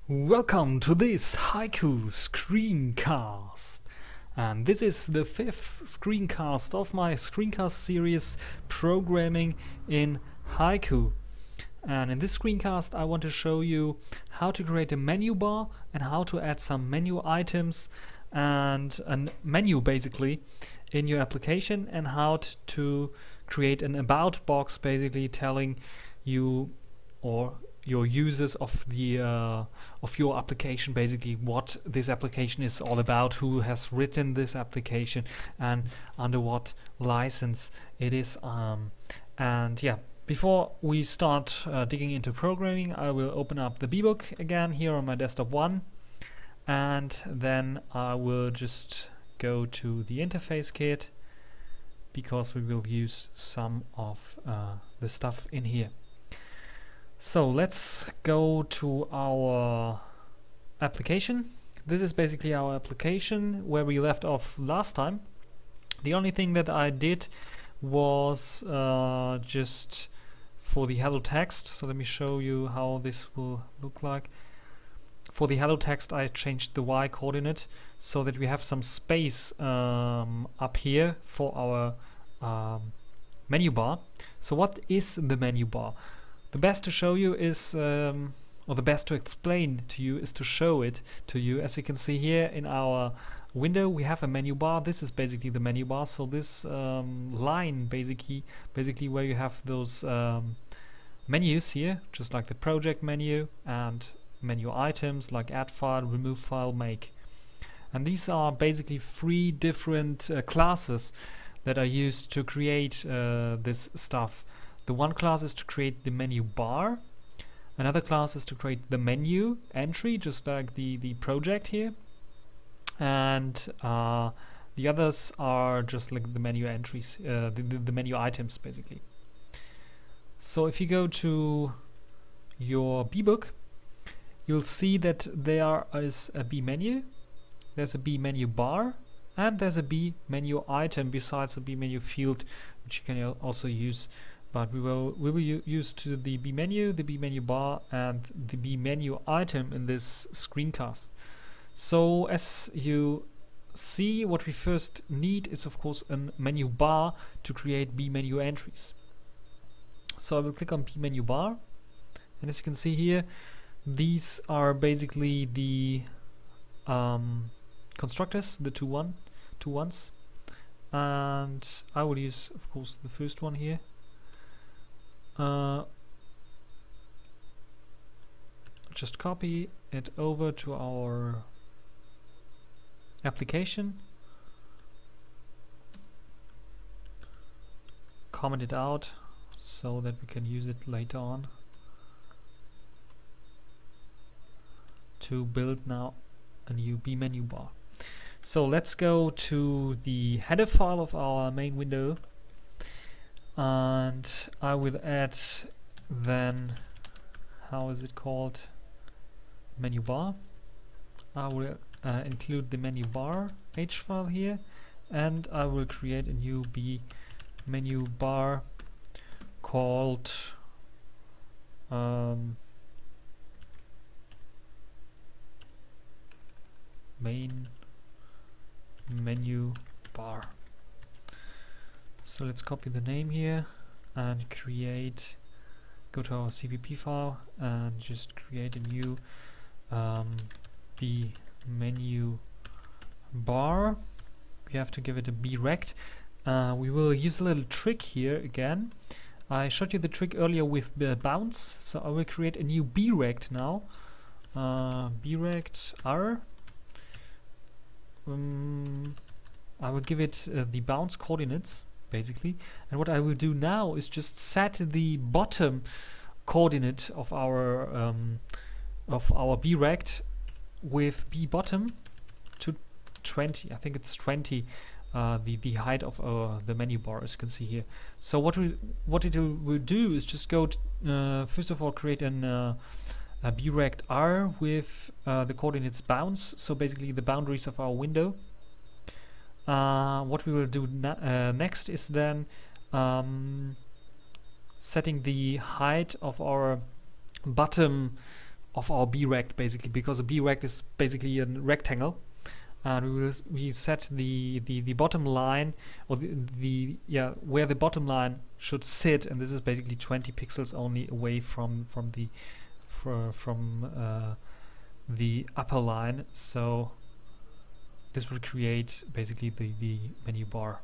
Welcome to this Haiku screencast, and this is the 5th screencast of my screencast series Programming in Haiku. And in this screencast I want to show you how to create a menu bar and how to add some menu items and a menu basically in your application, and how to create an about box basically telling you or your users of the of your application basically what this application is all about, who has written this application and under what license it is. And yeah, before we start digging into programming, I will open up the bbook again here on my desktop 1, and then I will just go to the interface kit because we will use some of the stuff in here. So let's go to our application. This is basically our application where we left off last time. The only thing that I did was just for the hello text. So let me show you how this will look like. For the hello text I changed the y coordinate so that we have some space up here for our menu bar. So what is the menu bar? The best to show you is, or the best to explain to you is to show it to you. As you can see here in our window, we have a menu bar. This is basically the menu bar. So this line basically where you have those menus here, just like the project menu and menu items like add file, remove file, make. And these are basically 3 different classes that are used to create this stuff. The one class is to create the menu bar, another class is to create the menu entry, just like the project here, and the others are just like the menu entries, the menu items basically. So if you go to your bbook, you'll see that there is a BMenu, there's a BMenu bar, and there's a BMenu item besides the BMenu field, which you can also use. But we will use to the BMenu, the BMenu bar, and the BMenu item in this screencast. So as you see, what we first need is of course a menu bar to create BMenu entries. So I will click on BMenu bar, and as you can see here, these are basically the constructors, the two ones, and I will use of course the first one here. Just copy it over to our application, comment it out so that we can use it later on to build now a new BMenu bar. So let's go to the header file of our main window, and I will add then, how is it called, menu bar. I will include the menu bar h file here, and I will create a new menu bar called main menu bar. So let's copy the name here and go to our CPP file and just create a new BMenu bar. We have to give it a brect. We will use a little trick here again. I showed you the trick earlier with the bounce, so I will create a new brect now. Brect R. I will give it the bounce coordinates basically, and what I will do now is just set the bottom coordinate of our brect with bottom to 20. I think it's 20, the height of the menu bar, as you can see here. So what it will do is just go to, first of all, create a brect R with the coordinates bounce, so basically the boundaries of our window. What we will do next is then setting the height of our bottom of our B-rect basically, because a B-rect is basically a rectangle, and we set the bottom line, or where the bottom line should sit, and this is basically 20 pixels only away from the upper line. So this will create basically the menu bar.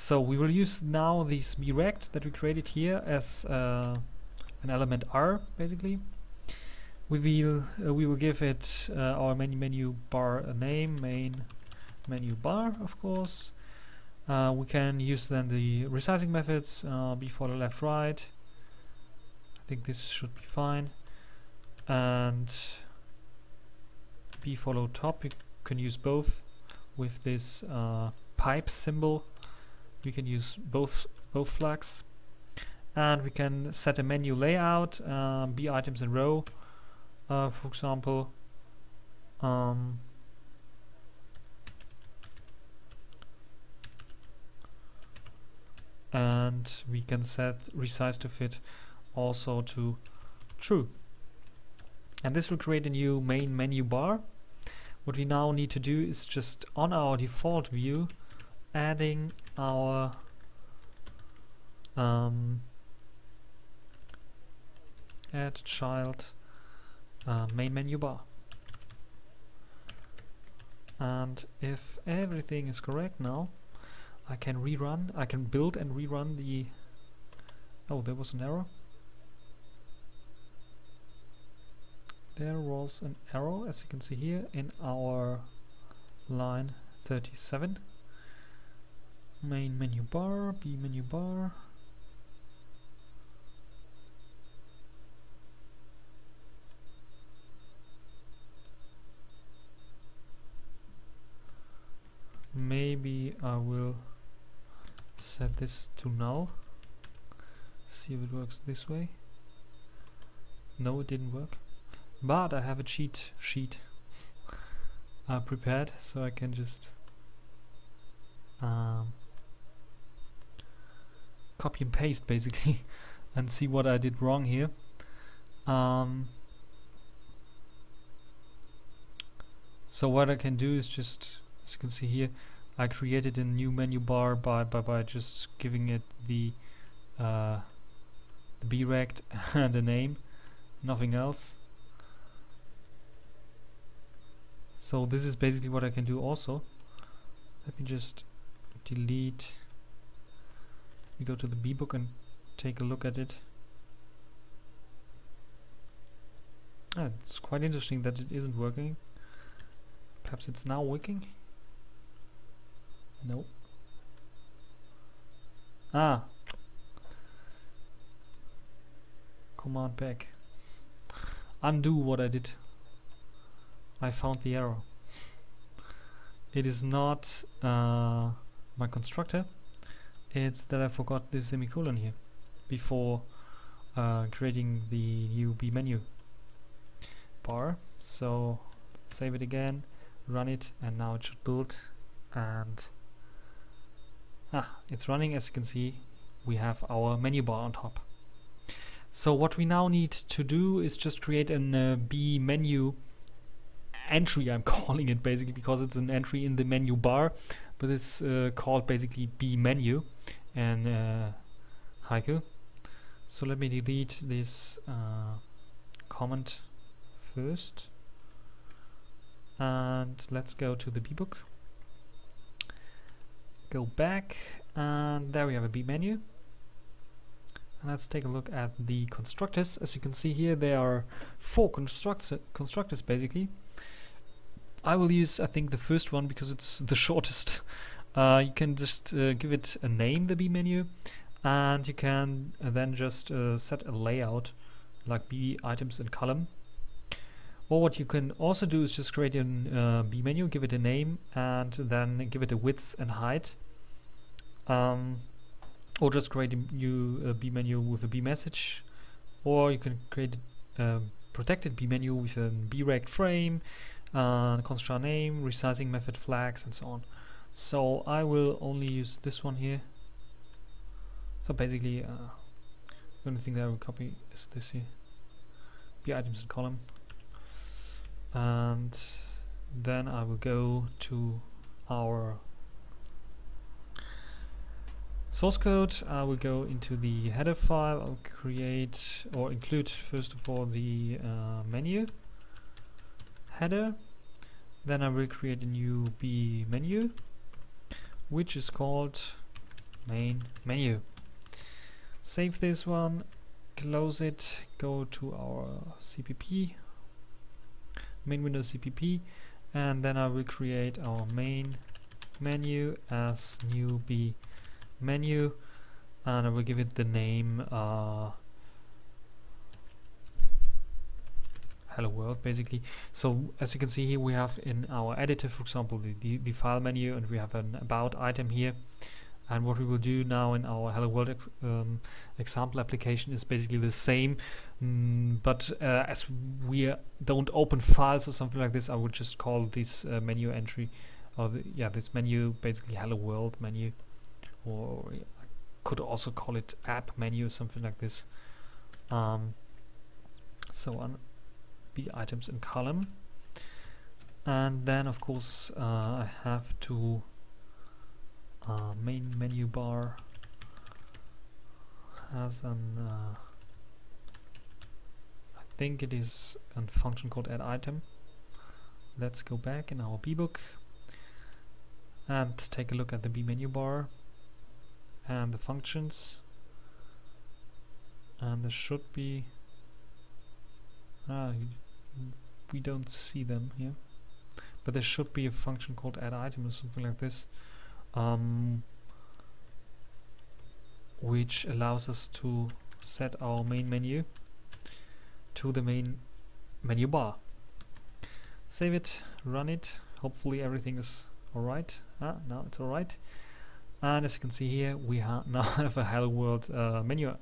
So we will use now this B-rect that we created here as an element R basically. We will give it our menu bar a name, main menu bar, of course. We can use then the resizing methods, B follow left right. I think this should be fine. And B follow top, we can use both with this pipe symbol. We can use both flags. And we can set a menu layout, B items in row, for example. And we can set resize to fit also to true. And this will create a new main menu bar. What we now need to do is just on our default view adding our add child main menu bar. And if everything is correct now, I can build and rerun the... Oh, there was an error. There was an error, as you can see here, in our line 37. Main menu bar, B menu bar. Maybe I will set this to null. See if it works this way. No, it didn't work. But I have a cheat sheet prepared, so I can just copy and paste basically and see what I did wrong here. So what I can do is just, as you can see here, I created a new menu bar by just giving it the B-rect and a name, nothing else. So this is basically what I can do also. Let me just delete. We go to the B book and take a look at it. It's quite interesting that it isn't working. Perhaps it's now working? No. Command back. Undo what I did. I found the error. It is not my constructor. It's that I forgot this semicolon here before creating the new BMenu bar. So save it again, run it, and now it should build. And it's running. As you can see, we have our menu bar on top. So what we now need to do is just create an BMenu entry. I'm calling it basically because it's an entry in the menu bar, but it's called basically BMenu and Haiku. So let me delete this comment first, and let's go to the B-book, go back, and there we have a BMenu. And let's take a look at the constructors. As you can see here, there are 4 constructors basically. I will use, I think, the first one because it's the shortest. You can just give it a name, the BMenu, and you can then just set a layout like B items and column. Or what you can also do is just create a BMenu, give it a name, and then give it a width and height. Or just create a new BMenu with a BMessage, or you can create a protected BMenu with a B-rect frame, constructor name, resizing method flags, and so on. So I will only use this one here. So basically, the only thing that I will copy is this here. items and column, and then I will go to our source code. I will go into the header file. I'll create or include first of all the menu header. Then I will create a new BMenu, which is called main menu. Save this one, close it, go to our CPP, main window CPP, and then I will create our main menu as new BMenu, and I will give it the name Hello World, basically. So as you can see here, we have in our editor, for example, the file menu, and we have an about item here. And what we will do now in our Hello World example application is basically the same, but as we don't open files or something like this, I would just call this menu entry, or this menu basically Hello World menu, or I could also call it app menu or something like this. So on B items and column, and then of course I have to main menu bar has an I think it is a function called AddItem. Let's go back in our bbook and take a look at the BMenu bar and the functions, and there should be we don't see them here, but there should be a function called AddItem or something like this, which allows us to set our main menu to the main menu bar. Save it, run it, hopefully everything is alright. Now it's alright, and as you can see here, we now have a Hello World menu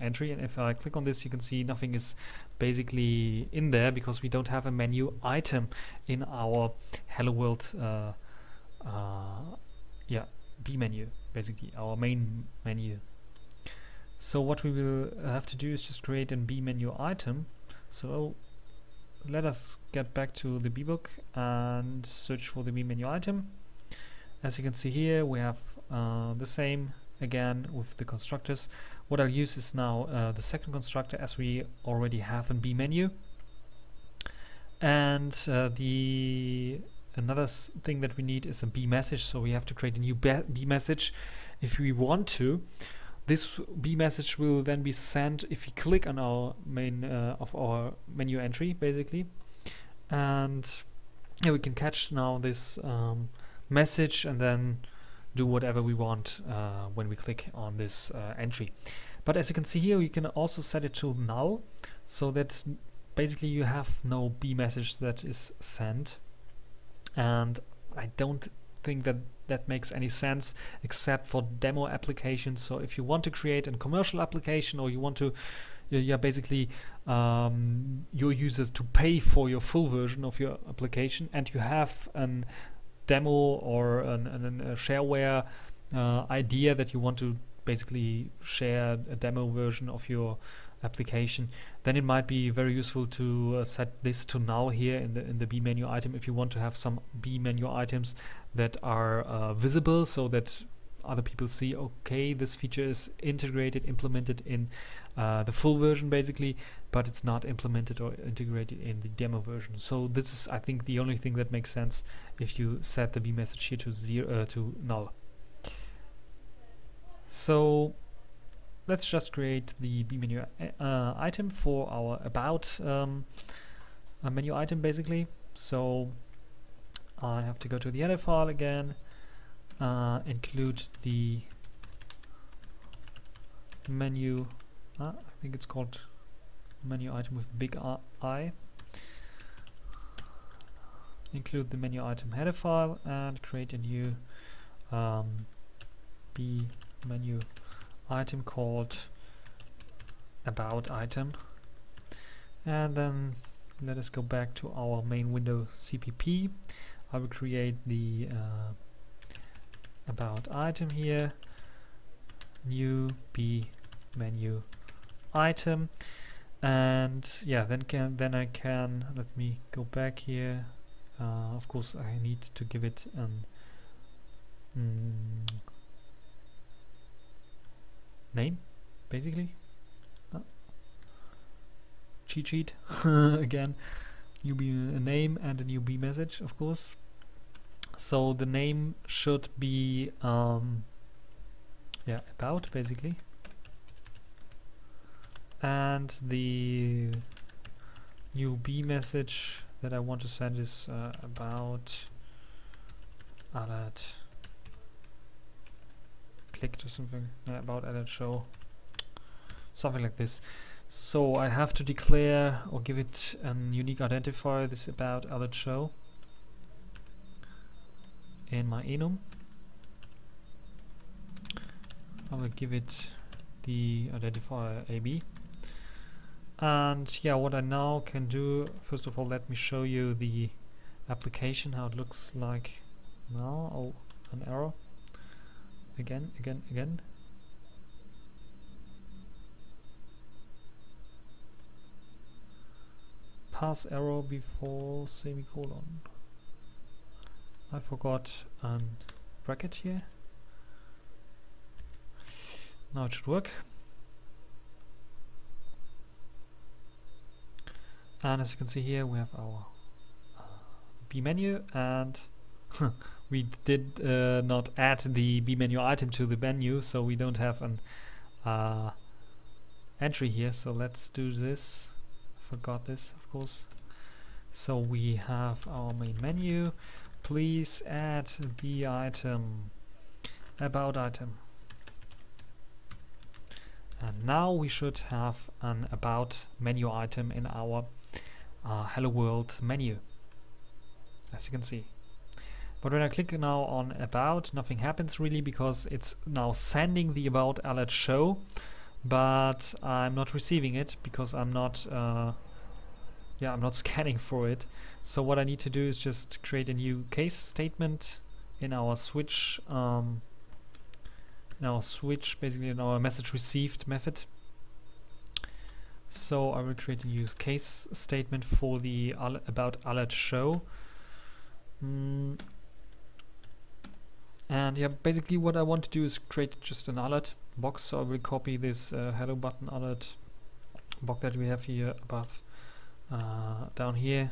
entry, and if I click on this, you can see nothing is basically in there because we don't have a menu item in our Hello World BMenu, basically our main menu. So what we will have to do is just create an BMenu item. So let us get back to the bbook and search for the BMenu item. As you can see here, we have the same again with the constructors. What I'll use is now the second constructor, as we already have in BMenu, and another thing that we need is a BMessage. So we have to create a new BMessage if we want to. This BMessage will then be sent if we click on our main of our menu entry, basically, and we can catch now this message and then do whatever we want when we click on this entry. But as you can see here, you can also set it to null, so that basically you have no BMessage that is sent, and I don't think that that makes any sense except for demo applications. So if you want to create a commercial application, or you want to basically your users to pay for your full version of your application, and you have a demo or a shareware idea that you want to basically share a demo version of your application, then it might be very useful to set this to null here in the BMenu item if you want to have some BMenu items that are visible, so that other people see, okay, this feature is implemented in the full version basically, but it's not implemented or integrated in the demo version. So this is, I think, the only thing that makes sense if you set the BMessage here to null. So let's just create the BMenu item for our about menu item, basically. So I have to go to the header file again, include the menu, I think it's called menu item with big I, include the menu item header file and create a new BMenu item called AboutItem, and then let us go back to our main window CPP. I will create the AboutItem here, new BMenu item, And yeah, then I can, let me go back here. Of course I need to give it an name, basically. Cheat sheet again. A name and a new BMessage, of course. So the name should be yeah, about, basically. And the new BMessage that I want to send is about alert clicked or something. About alert show, something like this. So I have to declare or give it a unique identifier, this about alert show, in my enum. I will give it the identifier AB. And yeah, what I now can do, first of all, let me show you the application, how it looks like now. Oh, an error. Again. Pass error before semicolon. I forgot a bracket here. Now it should work. And as you can see here, we have our BMenu, and we did not add the BMenu item to the menu, so we don't have an entry here. So let's do this. Forgot this, of course. So we have our main menu. Please add the item, about item. And now we should have an about menu item in our Hello World menu, as you can see. But when I click now on about, nothing happens really, because it's now sending the about alert show, but I'm not receiving it because I'm not I'm not scanning for it. So what I need to do is just create a new case statement in our switch basically in our message received method. So I will create a new case statement for the about alert show. And yeah, basically what I want to do is create just an alert box. So I will copy this hello button alert box that we have here above down here.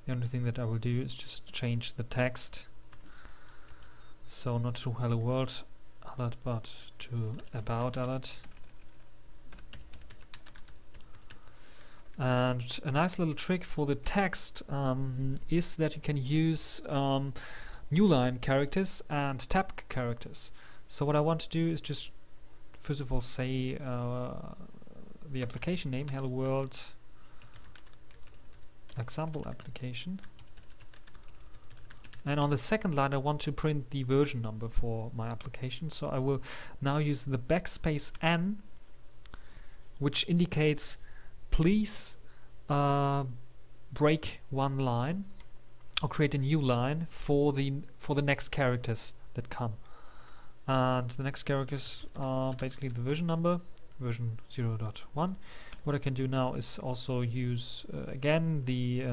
The only thing that I will do is just change the text, so not to hello world alert but to about alert. And a nice little trick for the text is that you can use new line characters and tab characters. So what I want to do is just first of all say the application name, hello world example application, and on the second line I want to print the version number for my application. So I will now use the backspace n, which indicates please break one line or create a new line for the next characters that come. And the next characters are basically the version number, version 0.1. What I can do now is also use again the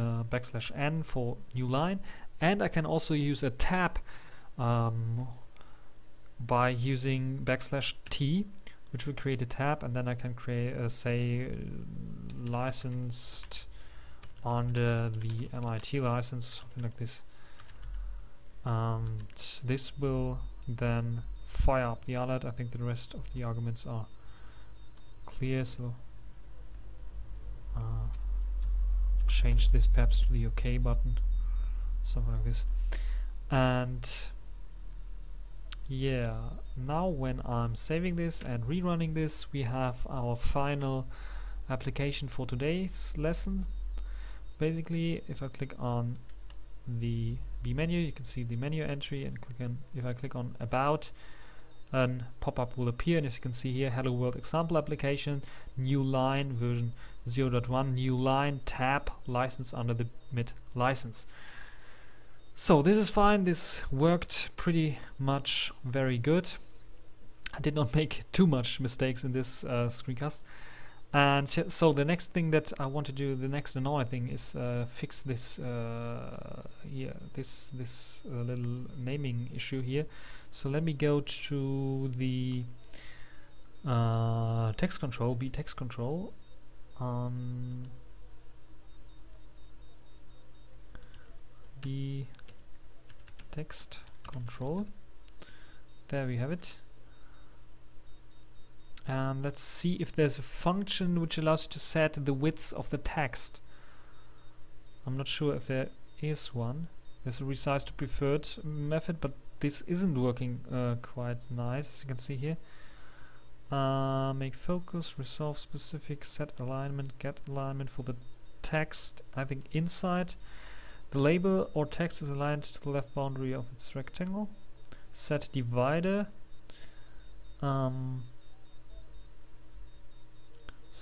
\n for new line, and I can also use a tab by using \t, which will create a tab, and then I can create say licensed under the MIT license, something like this. This will then fire up the alert. I think the rest of the arguments are clear, so change this perhaps to the OK button, something like this. And yeah, now when I'm saving this and rerunning this, we have our final application for today's lesson. Basically, if I click on the BMenu, you can see the menu entry, and if I click on about, a pop-up will appear, and as you can see here, hello world example application, new line version 0.1, new line tab license under the mid license. So this is fine. This worked pretty much very good. I did not make too much mistakes in this screencast. And so the next thing that I want to do, the next annoying thing, is fix this this little naming issue here. So let me go to the text control, text control. Text control. There we have it. And let's see if there's a function which allows you to set the width of the text. I'm not sure if there is one. There's a resize to preferred method, but this isn't working quite nice, as you can see here. Make focus, resolve specific, set alignment, get alignment for the text. I think inside the label or text is aligned to the left boundary of its rectangle. Set divider.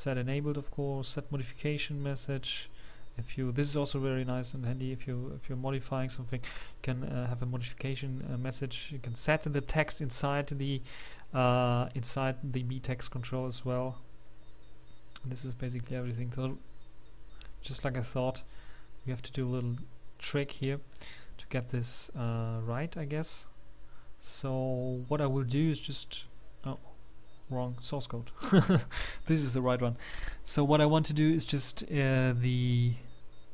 Set enabled, of course. Set modification message. This is also very nice and handy. If you're modifying something, you can have a modification message. You can set the text inside the B text control as well. This is basically everything. So, just like I thought, we have to do a little trick here to get this right, I guess. So what I will do is just wrong source code. This is the right one. So what I want to do is just the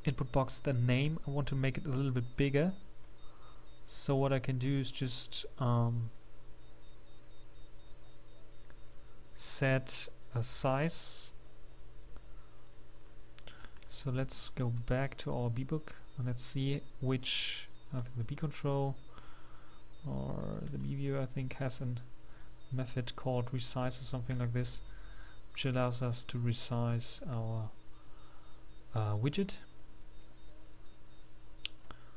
input box, the name, I want to make it a little bit bigger. So what I can do is just set a size. So let's go back to our B-book and let's see which, I think the B control or the B view, I think, has a method called Resize or something like this, which allows us to resize our widget.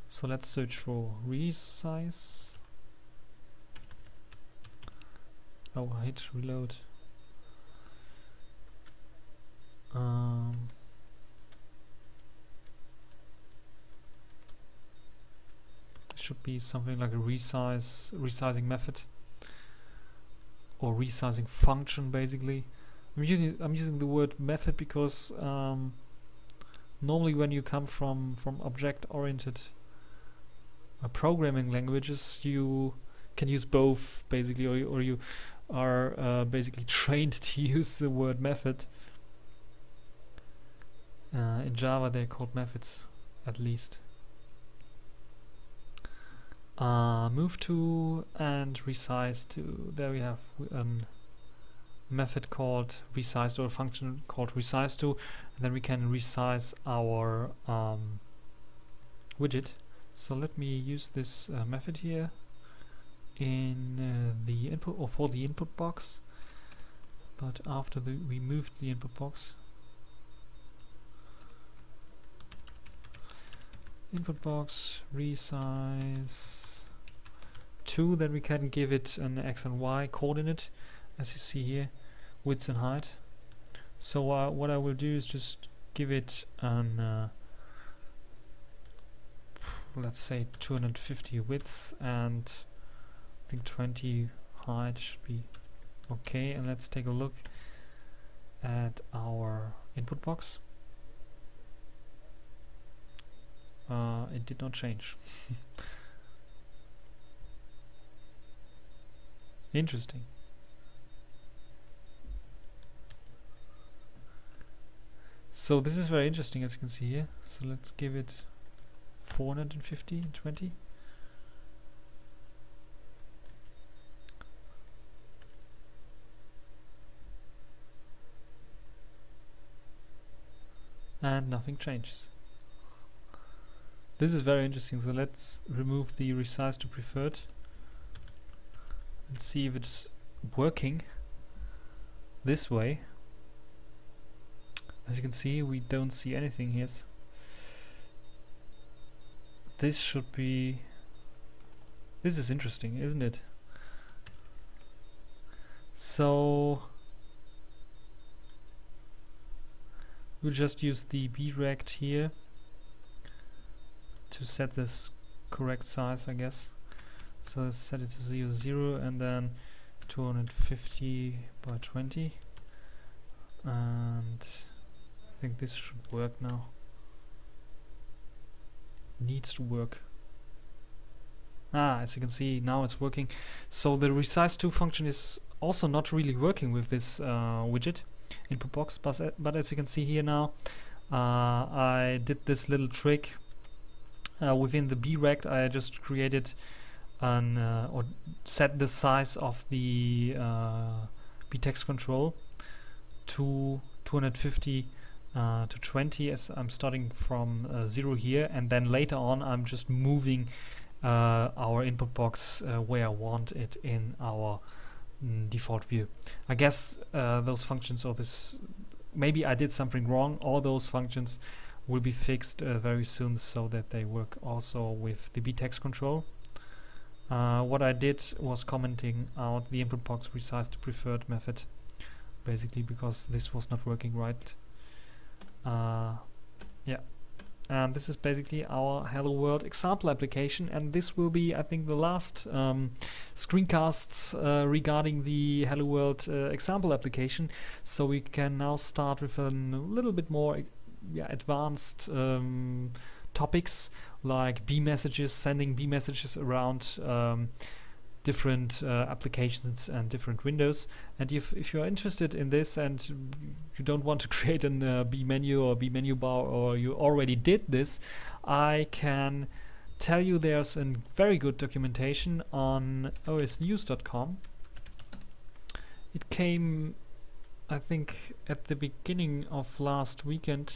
So let's search for Resize. Oh, I hit reload. Should be something like a resizing method or resizing function, basically. I'm using the word method because normally when you come from object-oriented programming languages, you can use both, basically, or you are basically trained to use the word method. In Java they're called methods, at least. Move to and resize to. There we have a method called resize, or a function called resize to, and then we can resize our widget. So let me use this method here in the input, or for the input box. But after we moved the input box, resize to, then we can give it an x and y coordinate, as you see here, width and height. So what I will do is just give it an let's say 250 width and I think 20 height should be okay. And let's take a look at our input box. It did not change. Interesting. So this is very interesting, as you can see here. So let's give it 450 and 20. And nothing changes. This is very interesting. So let's remove the resize to preferred and see if it's working this way. As you can see, we don't see anything here. This should be... This is interesting, isn't it? So we'll just use the B-rect here to set this correct size, I guess. So let's set it to 0, 0 and then 250 by 20. and I think this should work now. Needs to work. As you can see, now it's working. So the Resize 2 function is also not really working with this widget input box, but as you can see here now, I did this little trick within the B-rect. I just created an or set the size of the B-text control to 250 to 20, as I'm starting from 0 here, and then later on I'm just moving our input box where I want it in our default view. I guess those functions, or this, maybe I did something wrong. All those functions will be fixed very soon, so that they work also with the B-text control. What I did was commenting out the input box resize to preferred method, basically because this was not working right. Yeah. And this is basically our Hello World example application, and this will be, I think, the last screencasts regarding the Hello World example application. So we can now start with a little bit more advanced topics like BMessages, sending BMessages around different applications and different windows. And if you're interested in this and you don't want to create an BMenu or BMenu bar, or you already did this, I can tell you there's a very good documentation on osnews.com. It came, I think, at the beginning of last weekend,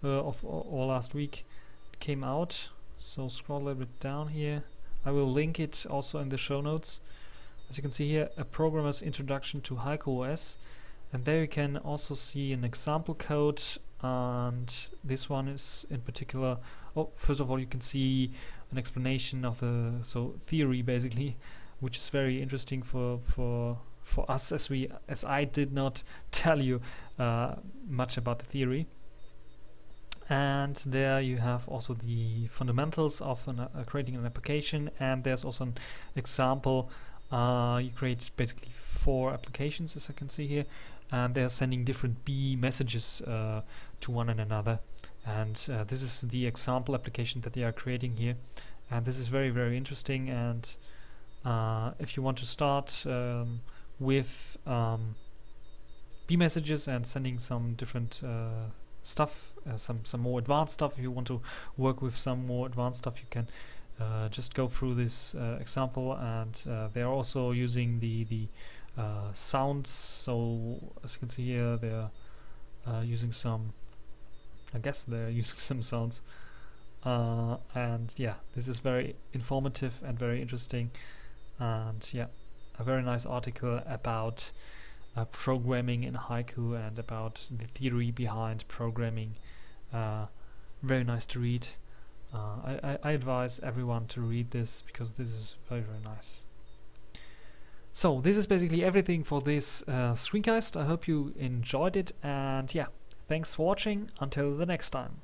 or last week it came out. So scroll a little bit down here. I will link it also in the show notes. As you can see here, a programmer's introduction to Haiku OS, and there you can also see an example code, and this one is in particular, first of all you can see an explanation of the theory basically, which is very interesting for us, as I did not tell you much about the theory. And there you have also the fundamentals of creating an application, and there's also an example. You create basically 4 applications, as I can see here, and they're sending different B messages to one another, and this is the example application that they are creating here, and this is very, very interesting. And if you want to start with B messages and sending some different stuff, some more advanced stuff, if you want to work with some more advanced stuff, you can just go through this example. And they're also using the sounds, so as you can see here, they're using some, I guess they're using some sounds, and yeah, this is very informative and very interesting, and yeah, a very nice article about programming in Haiku and about the theory behind programming. Very nice to read. I advise everyone to read this because this is very, very nice. So this is basically everything for this screencast. I hope you enjoyed it, and yeah, thanks for watching. Until the next time.